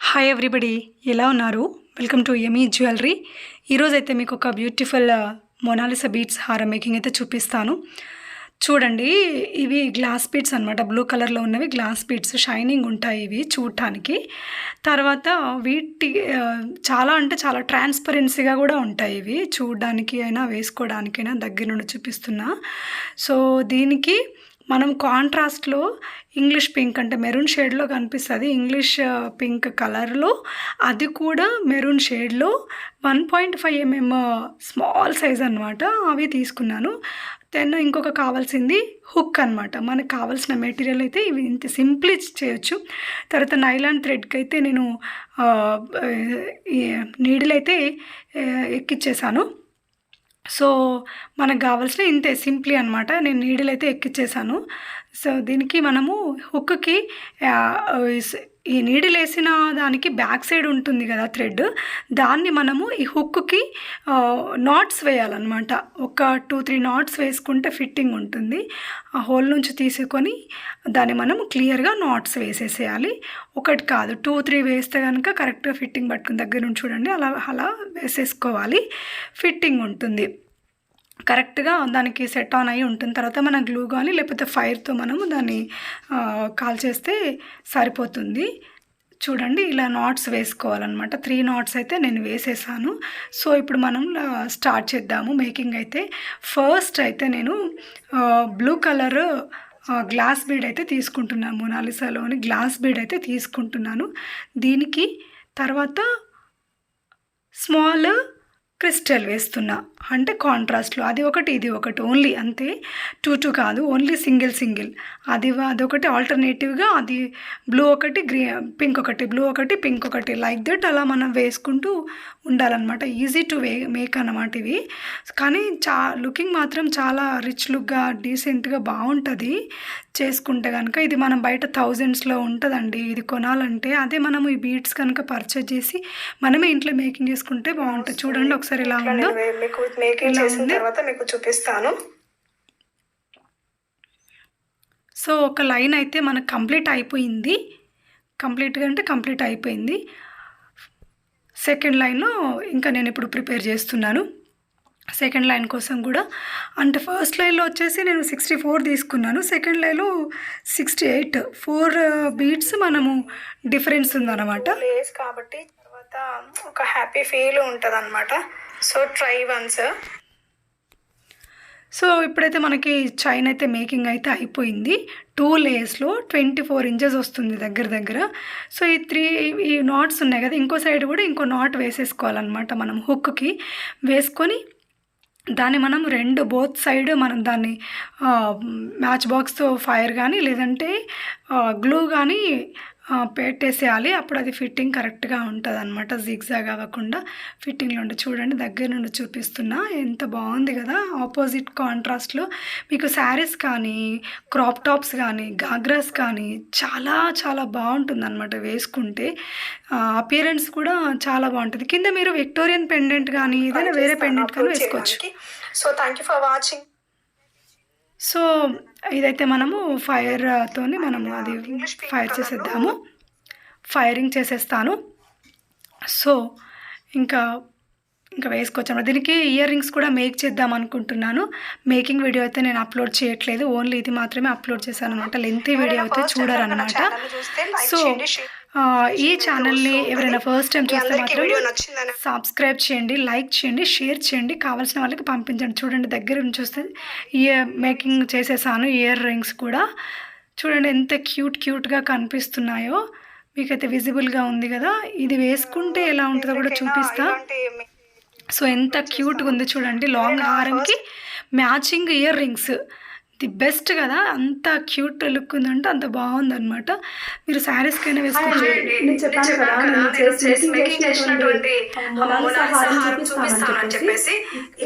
Hi everybody, ఎలా ఉన్నారు? Welcome to yummy jewellery. ఈరోజైతే మీకు ఒక బ్యూటిఫుల్ మొనాలిసా బీడ్స్ హారం మేకింగ్ అయితే చూపిస్తాను. చూడండి, ఇవి గ్లాస్ బీడ్స్ అనమాట. బ్లూ కలర్లో ఉన్నవి గ్లాస్ బీడ్స్, షైనింగ్ ఉంటాయి ఇవి చూడటానికి. తర్వాత వీటి చాలా అంటే చాలా ట్రాన్స్పరెన్సీగా కూడా ఉంటాయి ఇవి చూడడానికి అయినా వేసుకోవడానికైనా. దగ్గర నుండి చూపిస్తున్నా. సో దీనికి మనం కాంట్రాస్ట్లో ఇంగ్లీష్ పింక్ అంటే మెరూన్ షేడ్లో కనిపిస్తుంది. ఇంగ్లీష్ పింక్ కలర్లో, అది కూడా మెరూన్ షేడ్లో 1.5 mm స్మాల్ సైజ్ అనమాట. అవి తీసుకున్నాను. దెన్ ఇంకొక కావాల్సింది హుక్ అనమాట. మనకు కావాల్సిన మెటీరియల్ అయితే ఇవి ఇంత సింప్లీ చేయొచ్చు. తర్వాత నైలాన్ థ్రెడ్కి అయితే నేను నీడిల్ అయితే ఎక్కిచ్చేసాను. సో మనకు కావాల్సిన ఇంతే సింప్లీ అనమాట. నేను నీడిల్ అయితే ఎక్కిచ్చేసాను. సో దీనికి మనము హుక్కి ఈ నీడిల్ వేసిన దానికి బ్యాక్ సైడ్ ఉంటుంది కదా థ్రెడ్, దాన్ని మనము ఈ హుక్కి నాట్స్ వేయాలన్నమాట. ఒక 2-3 నాట్స్ వేసుకుంటే ఫిట్టింగ్ ఉంటుంది. ఆ హోల్ నుంచి తీసుకొని దాన్ని మనం క్లియర్గా నాట్స్ వేసేసేయాలి. ఒకటి కాదు, 2-3 వేస్తే కనుక కరెక్ట్గా ఫిట్టింగ్ పట్టుకుని దగ్గర నుంచి చూడండి అలా వేసేసుకోవాలి. ఫిట్టింగ్ ఉంటుంది కరెక్ట్గా, దానికి సెట్ ఆన్ అయ్యి ఉంటుంది. తర్వాత మనం గ్లూ కానీ లేకపోతే ఫైర్తో మనము దాన్ని కాల్ చేస్తే సరిపోతుంది. చూడండి, ఇలా నాట్స్ వేసుకోవాలన్నమాట. 3 నాట్స్ అయితే నేను వేసేసాను. సో ఇప్పుడు మనం స్టార్ట్ చేద్దాము మేకింగ్ అయితే. ఫస్ట్ అయితే నేను బ్లూ కలర్ గ్లాస్ బీడ్ అయితే తీసుకుంటున్నాను. మొనాలిసాలోని గ్లాస్ బీడ్ అయితే తీసుకుంటున్నాను. దీనికి తర్వాత స్మాల్ క్రిస్టల్ వేస్తున్నా, అంటే కాంట్రాస్ట్లో. అది ఒకటి ఇది ఒకటి, ఓన్లీ అంతే. 2 కాదు, ఓన్లీ సింగిల్. అదొకటి ఆల్టర్నేటివ్గా, అది బ్లూ ఒకటి పింక్ ఒకటి, బ్లూ ఒకటి పింక్ ఒకటి, లైక్ దట్ అలా మనం వేసుకుంటూ ఉండాలన్నమాట. ఈజీ టు మేక్ అన్నమాట ఇవి. కానీ లుకింగ్ మాత్రం చాలా రిచ్ లుక్గా డీసెంట్గా బాగుంటుంది చేసుకుంటే కనుక. ఇది మనం బయట థౌజండ్స్లో ఉంటుందండి ఇది కొనాలంటే. అదే మనము ఈ బీడ్స్ కనుక పర్చేజ్ చేసి మనమే ఇంట్లో మేకింగ్ చేసుకుంటే బాగుంటుంది. చూడండి ఒకసారి ఇలా ఉందో. మేకింగ్ చేసిన తర్వాత మీకు చూపిస్తాను. సో ఒక లైన్ అయితే మనకు కంప్లీట్ అయిపోయింది. కంప్లీట్ అయిపోయింది. సెకండ్ లైన్ ఇంకా నేను ఇప్పుడు ప్రిపేర్ చేస్తున్నాను. సెకండ్ లైన్ కోసం కూడా అంటే ఫస్ట్ లైన్లో వచ్చేసి నేను 64 తీసుకున్నాను. సెకండ్ లైన్లో 68. 4 బీడ్స్ మనము డిఫరెన్స్ ఉందన్నమాట. లేస్ కాబట్టి తర్వాత ఒక హ్యాపీ ఫీల్ ఉంటుంది అనమాట. So try once. సో ఇప్పుడైతే మనకి చైన్ అయితే మేకింగ్ అయితే అయిపోయింది. 2 లేయర్స్లో 24 ఇంచెస్ వస్తుంది దగ్గర. సో ఈ నాట్స్ ఉన్నాయి కదా, ఇంకో సైడ్ కూడా ఇంకో నాట్ వేసేసుకోవాలన్నమాట. మనం హుక్కి వేసుకొని దాన్ని మనం బోత్ సైడ్ మనం దాన్ని మ్యాచ్ బాక్స్తో ఫైర్ కానీ లేదంటే గ్లూ కానీ పెట్టేసేయాలి. అప్పుడు అది ఫిట్టింగ్ కరెక్ట్గా ఉంటుంది అనమాట. జిగ్జాగ్ అవ్వకుండా ఫిట్టింగ్లో ఉంటే. చూడండి దగ్గర నుండి చూపిస్తున్నా, ఎంత బాగుంది కదా. ఆపోజిట్ కాంట్రాస్ట్లో మీకు శారీస్ కానీ క్రాప్ టాప్స్ కానీ గాగ్రాస్ కానీ చాలా చాలా బాగుంటుంది అనమాట వేసుకుంటే. అపియరెన్స్ కూడా చాలా బాగుంటుంది. కింద మీరు విక్టోరియన్ పెండెంట్ కానీ ఏదైనా వేరే పెండెంట్ కానీ వేసుకోవచ్చు. So thank you for watching. So ఇదైతే మనము ఫైర్తోని మనము అది ఫైర్ చేసేద్దాము. ఫైరింగ్ చేసేస్తాను. సో ఇంకా వేసుకోవచ్చు. దీనికి ఇయర్ రింగ్స్ కూడా మేక్ చేద్దాం అనుకుంటున్నాను. మేకింగ్ వీడియో అయితే నేను అప్లోడ్ చేయట్లేదు, ఓన్లీ ఇది మాత్రమే అప్లోడ్ చేశాను అనమాట. లెంతీ వీడియో అయితే చూడరనమాట. సో ఈ ఛానల్ని ఎవరైనా ఫస్ట్ టైం చూస్తే మాత్రం సబ్స్క్రైబ్ చేయండి, లైక్ చేయండి, షేర్ చేయండి, కావాల్సిన వాళ్ళకి పంపించండి. చూడండి దగ్గర నుంచి చూస్తే మేకింగ్ చేసేసాను. ఇయర్ రింగ్స్ కూడా చూడండి ఎంత క్యూట్గా కనిపిస్తున్నాయో. మీకైతే విజిబుల్గా ఉంది కదా. ఇది వేసుకుంటే ఎలా ఉంటుందో కూడా చూపిస్తా. సో ఎంత క్యూట్గా ఉంది చూడండి. లాంగ్ హారంకి matching ear rings the best కదా. అంత క్యూట్ లుక్ ఉందంటే అంత బాగుందన్నమాట. మీరు శారీస్కైనా వేసుకోవచ్చు. నేను చెప్పాను కదా, నేను మేకింగ్ చేసినటువంటి మొనాలిసా హారం చూపిస్తానని చెప్పేసి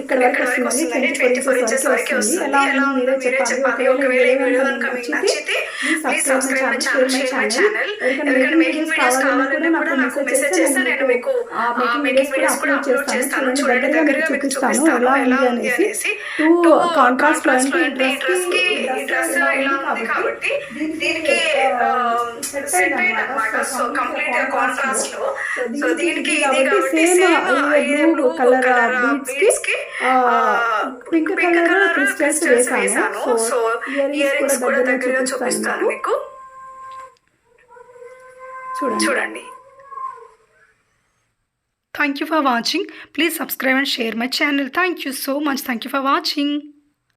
ఇక్కడ వరకు వస్తుందండి. 24 ఇంచెస్ వరకు వస్తుంది. ఎలా ఉందో మీరే చెప్పాలి. ఒకవేళ ఈ వీడియో కనుక మీకు నచ్చితే ప్లీజ్ సబ్స్క్రైబ్ మై ఛానల్. ఎవరికైనా మేకింగ్ వీడియోస్ కావాలన్నా కూడా నాకు మెసేజ్ చేస్తే నేను మీకు మేకింగ్ వీడియోస్ కూడా అప్లోడ్ చేస్తాను. చూడండి దగ్గరగా మీకు చూపిస్తాను ఎలా ఉంది అనేసి. 2 కాంట్రాస్ట్ ఈ డ్రెస్ ఇలా ఉంది కాబట్టి దీనికి సెట్ అయింది అనమాట. సో కంప్లీట్ గా కాంట్రాస్ట్ లో. సో దీనికి ఇది కాబట్టి సేమ్ బ్లూ కలర్ బీడ్స్ కి పింక్ కలర్ క్రిస్టల్స్ వేసాను. సో ఇయర్ రింగ్స్ కూడా దగ్గరగా చూపిస్తాను మీకు. చూడండి. Thank you for watching. Please subscribe and share my channel. Thank you so much. Thank you for watching.